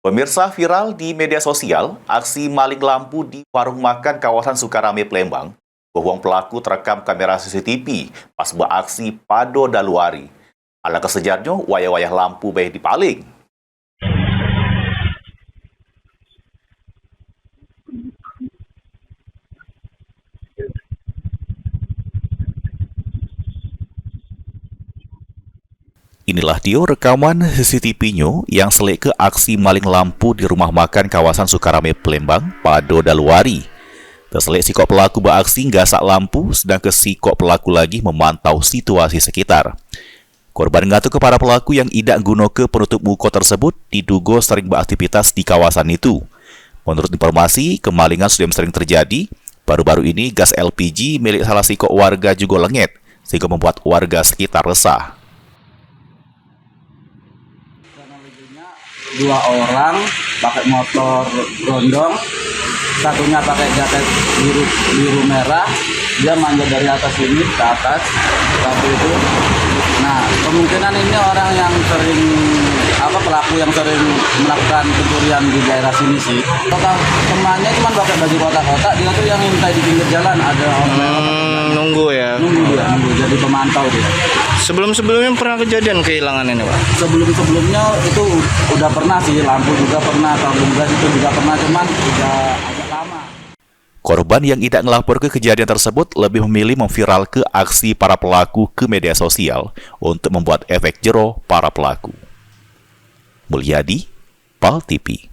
Pemirsa, viral di media sosial, aksi maling lampu di warung makan kawasan Sukarame, Palembang. Bohong pelaku terekam kamera CCTV pas beraksi Pado Daluari. Alangkah sejarnya, wayah-wayah lampu baik dipaling. Inilah dia rekaman CCTV-nya yang selek ke aksi maling lampu di rumah makan kawasan Sukarame, Palembang, Pado Daluari. Terselek sikok pelaku beraksi gasak lampu, sedangkan sikok pelaku lagi memantau situasi sekitar. Korban ngaku kepada pelaku yang tidak guna ke penutup muka tersebut diduga sering beraktivitas di kawasan itu. Menurut informasi, kemalingan sudah sering terjadi. Baru-baru ini gas LPG milik salah sikok warga juga lengket, sehingga membuat warga sekitar resah. Dua orang pakai motor gondong, satunya pakai jaket biru merah, dia manjat dari atas ini ke atas satu itu. Nah, kemungkinan ini orang yang sering pelaku yang sering melakukan pencurian di daerah sini sih. Temannya cuma pakai baju kotak-kotak, dia tuh yang minta di pinggir jalan, ada orang nunggu nunggu jadi pemantau dia. Sebelumnya pernah kejadian kehilangan ini, Pak? Sebelumnya itu udah pernah sih, lampu juga pernah, tabung gas itu juga pernah, cuman udah agak lama. Korban yang tidak melapor ke kejadian tersebut lebih memilih memviral ke aksi para pelaku ke media sosial untuk membuat efek jero para pelaku. Mulyadi, PAL TV.